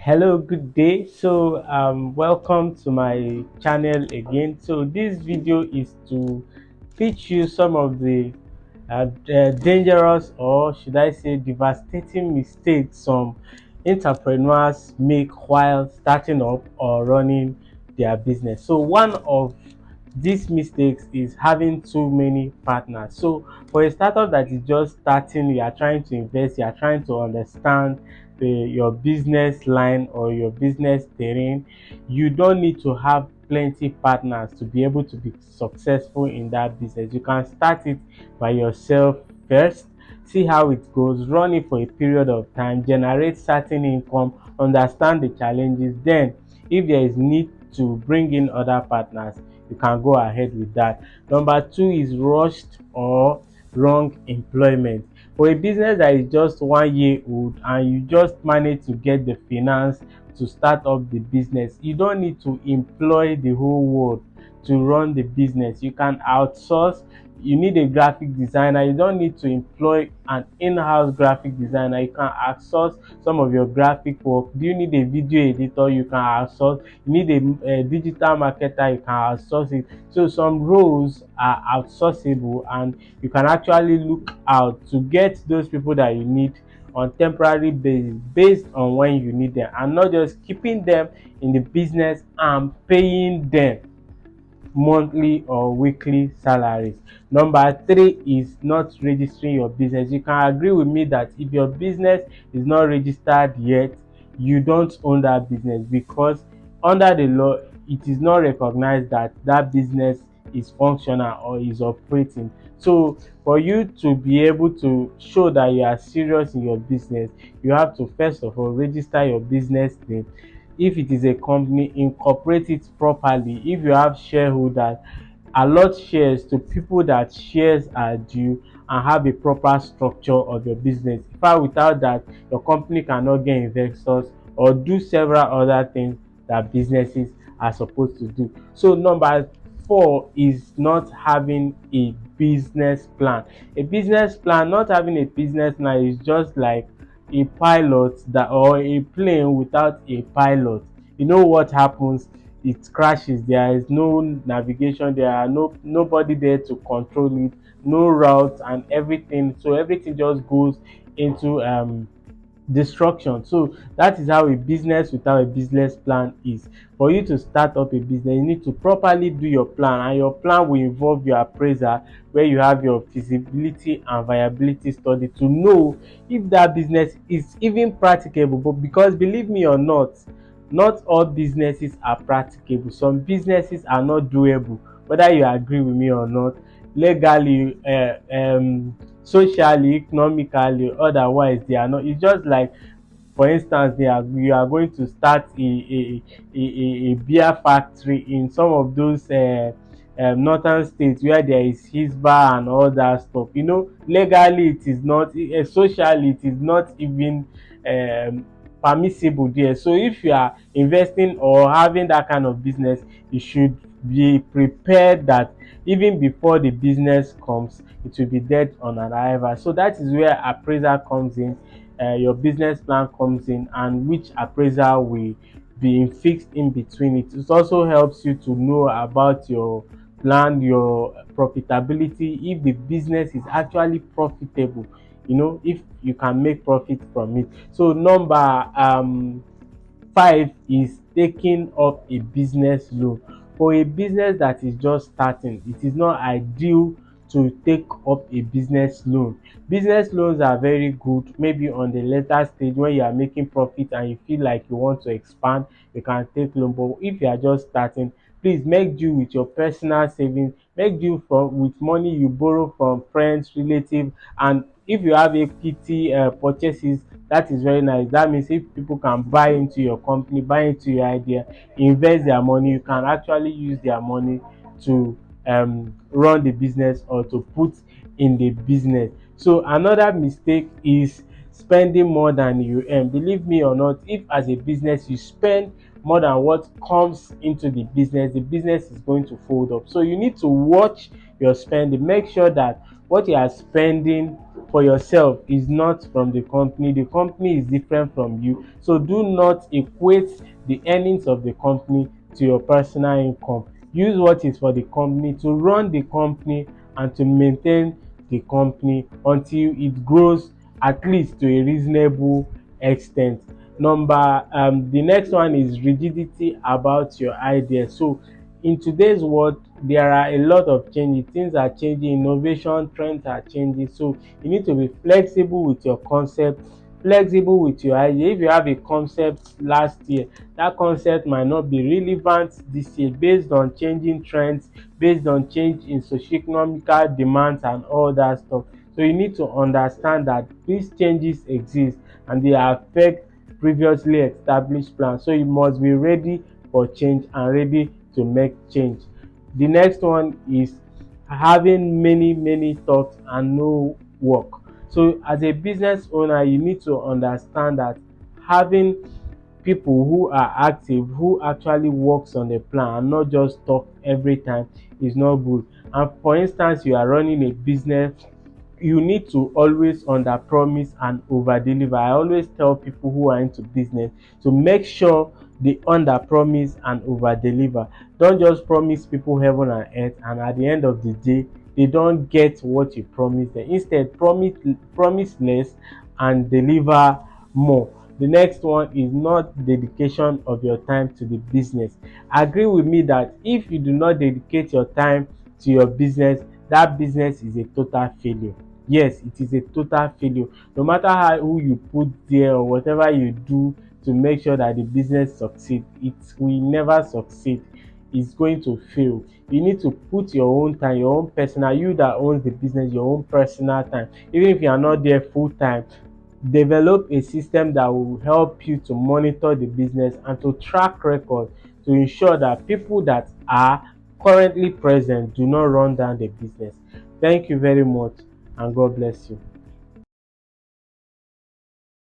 Hello, good day. Welcome to my channel again. So, this video is to teach you some of the dangerous, or should I say, devastating mistakes some entrepreneurs make while starting up or running their business. So, one of these mistakes is having too many partners. So, for a startup that is just starting, you are trying to invest, you are trying to understand your business line or your business terrain. You don't need to have plenty partners to be able to be successful in that business. You can start it by yourself first, see how it goes, run it for a period of time, generate certain income, understand the challenges. Then if there is need to bring in other partners, you can go ahead with that. Number two is rushed or wrong employment. For a business that is just 1 year old and you just manage to get the finance to start up the business, you don't need to employ the whole world to run the business. You can outsource. You need a graphic designer, you don't need to employ an in-house graphic designer. You can outsource some of your graphic work. Do you need a video editor? You can outsource. You need a digital marketer? You can outsource it. So some roles are outsourceable, and you can actually look out to get those people that you need on temporary basis based on when you need them, and not just keeping them in the business and paying them monthly or weekly salaries. Number three is not registering your business. You can agree with me that if your business is not registered yet, you don't own that business, because under the law it is not recognized that that business is functional or is operating. So for you to be able to show that you are serious in your business, you have to first of all register your business name. If it is a company, incorporate it properly. If you have shareholders, allot shares to people that shares are due, and have a proper structure of your business. In fact, without that, your company cannot get investors or do several other things that businesses are supposed to do. So number four is not having a business plan. A business plan, not having a business plan is just like a pilot that, or a plane without a pilot. You know what happens? It crashes. There is no navigation, there are nobody there to control it, no route and everything. So everything just goes into destruction. So that is how a business without a business plan is. For you to start up a business, you need to properly do your plan, and your plan will involve your appraiser, where you have your feasibility and viability study to know if that business is even practicable. But because believe me or not all businesses are practicable. Some businesses are not doable, whether you agree with me or not, legally, socially, economically, otherwise they are not. It's just like, for instance, you are going to start a beer factory in some of those northern states where there is hisba and all that stuff. Legally it is not, socially it is not even um, permissible there. So if you are investing or having that kind of business, you should be prepared that even before the business comes, it will be dead on arrival. So that is where appraiser comes in, your business plan comes in, and which appraiser will be fixed in between it. It also helps you to know about your plan, your profitability, if the business is actually profitable, if you can make profit from it. So number five is taking up a business loan. For a business that is just starting, it is not ideal to take up a business loan. Business loans are very good maybe on the later stage when you are making profit and you feel like you want to expand, you can take loan. But if you are just starting, please make do with your personal savings, make do with money you borrow from friends, relatives. And if you have equity purchases, that is very nice. That means if people can buy into your company, buy into your idea, invest their money, you can actually use their money to run the business or to put in the business. So another mistake is spending more than you earn. Believe me or not, if as a business you spend more than what comes into the business is going to fold up. So you need to watch your spending, make sure that what you are spending for yourself is not from the company. The company is different from you. So do not equate the earnings of the company to your personal income. Use what is for the company to run the company and to maintain the company until it grows at least to a reasonable extent. The next one is rigidity about your ideas. So in today's world, there are a lot of changes. Things are changing, innovation trends are changing. So you need to be flexible with your concept, flexible with your idea. If you have a concept last year, that concept might not be relevant this year based on changing trends, based on change in socioeconomical demands and all that stuff. So you need to understand that these changes exist and they affect previously established plans. So you must be ready for change and ready to make change. The next one is having many thoughts and no work. So as a business owner, you need to understand that having people who are active, who actually works on the plan and not just talk every time, is not good. And for instance, you are running a business, you need to always under promise and over deliver. I always tell people who are into business to make sure they under promise and over deliver. Don't just promise people heaven and earth and at the end of the day they don't get what you promised them. Instead, promise less and deliver more. The next one is not dedication of your time to the business. Agree with me that if you do not dedicate your time to your business, that business is a total failure. Yes, it is a total failure. No matter who you put there or whatever you do to make sure that the business succeed, it will never succeed. It's going to fail. You need to put your own time, your own personal, you that owns the business, your own personal time. Even if you are not there full time, develop a system that will help you to monitor the business and to track record to ensure that people that are currently present do not run down the business. Thank you very much and God bless you.